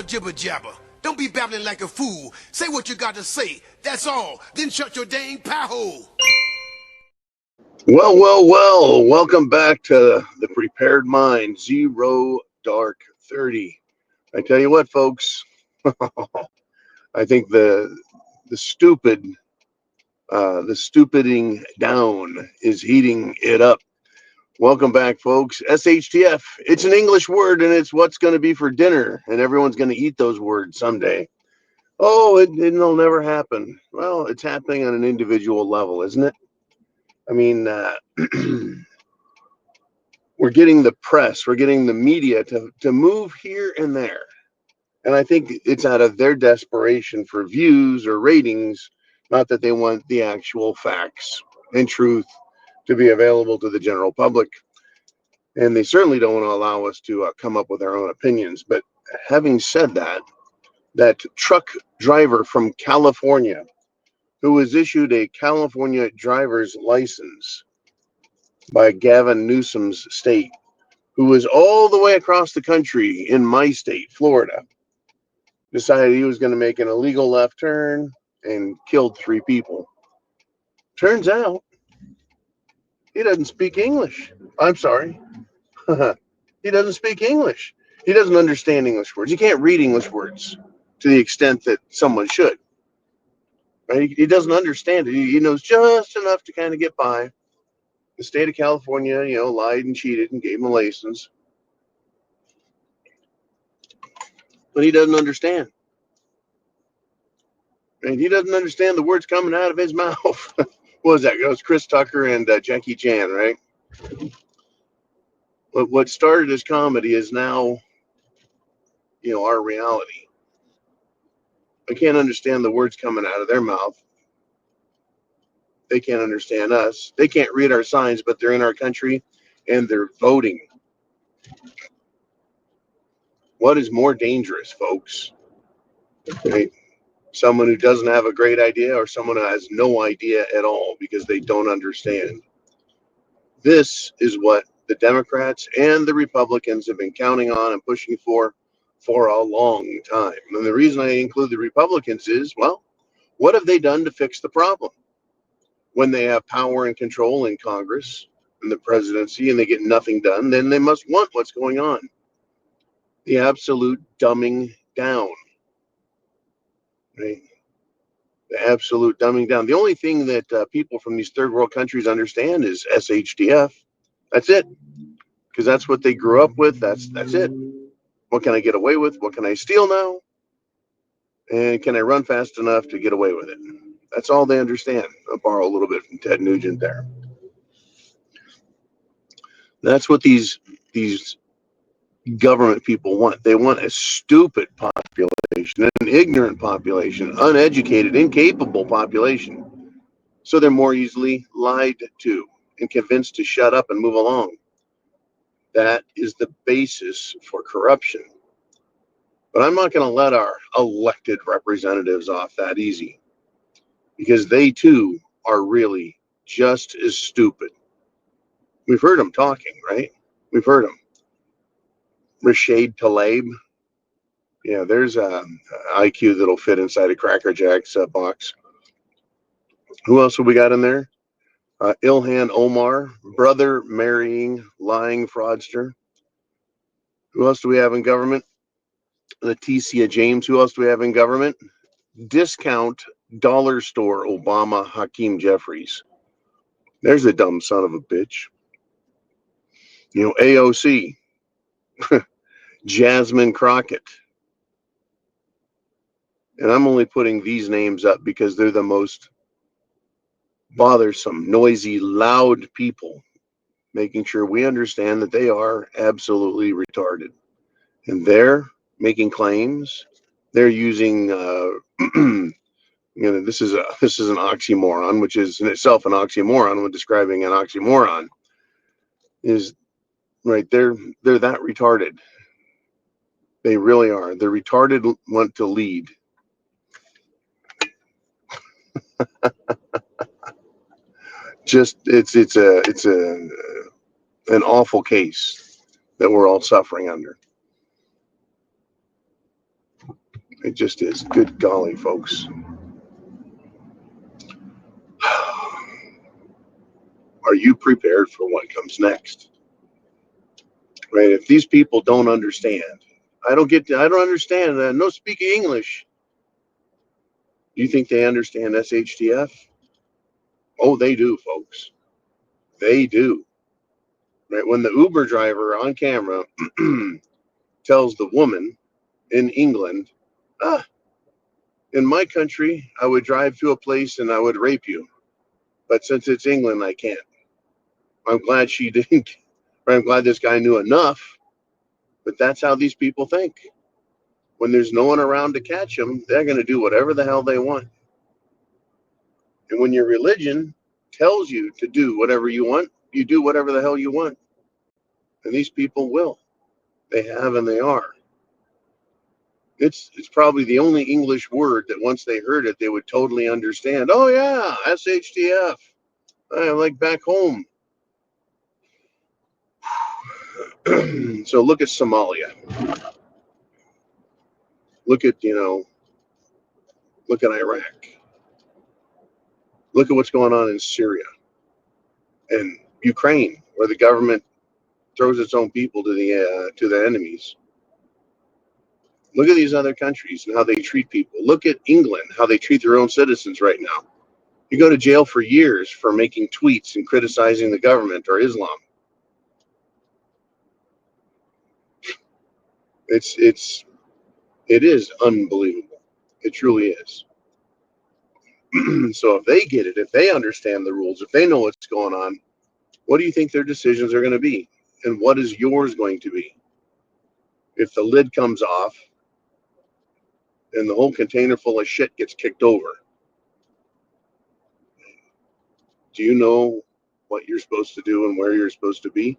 the jibber jabber. Don't be babbling like a fool. Say what you got to say. That's all. Then shut your dang pie hole. Well. Welcome back to the Prepared Mind, Zero Dark 30. I tell you what, folks, I think the stupiding down is heating it up. Welcome back, folks. SHTF. It's an English word, and it's what's going to be for dinner, and everyone's going to eat those words someday. Oh, it'll never happen. Well, it's happening on an individual level, isn't it? I mean, we're getting the press, we're getting the media to move here and there. And I think it's out of their desperation for views or ratings, not that they want the actual facts and truth to be available to the general public. And they certainly don't want to allow us to come up with our own opinions. But having said that, that truck driver from California who was issued a California driver's license by Gavin Newsom's state, who was all the way across the country in my state, Florida, decided he was going to make an illegal left turn and killed 3 people. Turns out he doesn't speak English. I'm sorry. He doesn't speak English. He doesn't understand English words. He can't read English words to the extent that someone should. Right? He doesn't understand it. He knows just enough to kind of get by. The state of California, lied and cheated and gave him a license. But he doesn't understand. And he doesn't understand the words coming out of his mouth. What was that? It was Chris Tucker and Jackie Chan, right? But what started as comedy is now, our reality. I can't understand the words coming out of their mouth. They can't understand us. They can't read our signs, but they're in our country and they're voting. What is more dangerous, folks? Right? Someone who doesn't have a great idea or someone who has no idea at all because they don't understand. This is what the Democrats and the Republicans have been counting on and pushing for a long time. And the reason I include the Republicans is, well, what have they done to fix the problem? When they have power and control in Congress and the presidency and they get nothing done, then they must want what's going on. The absolute dumbing down. Right? The absolute dumbing down. The only thing that people from these third world countries understand is SHTF. That's it. Because that's what they grew up with. That's it. What can I get away with? What can I steal now? And can I run fast enough to get away with it? That's all they understand. I'll borrow a little bit from Ted Nugent there. That's what these government people want. They want a stupid population, an ignorant population, uneducated, incapable population. So they're more easily lied to and convinced to shut up and move along. That is the basis for corruption. But I'm not going to let our elected representatives off that easy, because they too are really just as stupid. We've heard them talking, right? We've heard them. Rashid Tlaib. Yeah, there's a IQ that'll fit inside a Cracker Jack's box. Who else have we got in there? Ilhan Omar, brother marrying lying fraudster. Who else do we have in government? Leticia James. Who else do we have in government? Discount dollar store Obama Hakeem Jeffries. There's a dumb son of a bitch. AOC. Jasmine Crockett. And I'm only putting these names up because they're the most bothersome, noisy, loud people, making sure we understand that they are absolutely retarded. And they're making claims. They're using, this is an oxymoron, which is in itself an oxymoron. When describing an oxymoron, is right. They're that retarded. They really are. The retarded want to lead. Just it's an awful case that we're all suffering under. It just is. Good golly, folks. Are you prepared for what comes next? Right? If these people don't understand, I don't understand that. No speaking English. Do you think they understand SHTF? Oh, they do, folks. They do. Right? When the Uber driver on camera tells the woman in England, ah, in my country, I would drive to a place and I would rape you. But since it's England, I can't. I'm glad she didn't. Right? I'm glad this guy knew enough. But that's how these people think. When there's no one around to catch them, they're going to do whatever the hell they want. And when your religion tells you to do whatever you want, you do whatever the hell you want. And these people will. They have and they are. It's probably the only English word that once they heard it, they would totally understand. Oh, yeah, SHTF. I'm like back home. So look at Somalia. Look at, look at Iraq. Look at what's going on in Syria and Ukraine, where the government throws its own people to the enemies. Look at these other countries and how they treat people. Look at England, how they treat their own citizens right now. You go to jail for years for making tweets and criticizing the government or Islam. It is unbelievable. It truly is. So if they get it, if they understand the rules, if they know what's going on, what do you think their decisions are going to be? And what is yours going to be? If the lid comes off and the whole container full of shit gets kicked over, do you know what you're supposed to do and where you're supposed to be?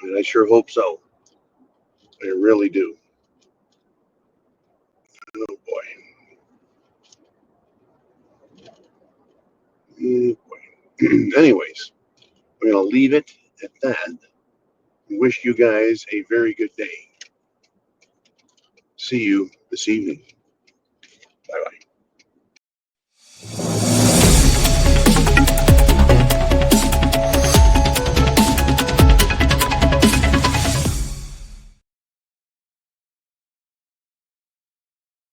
And I sure hope so. I really do. Oh boy. Oh boy. Anyways, I'm going to leave it at that. Wish you guys a very good day. See you this evening.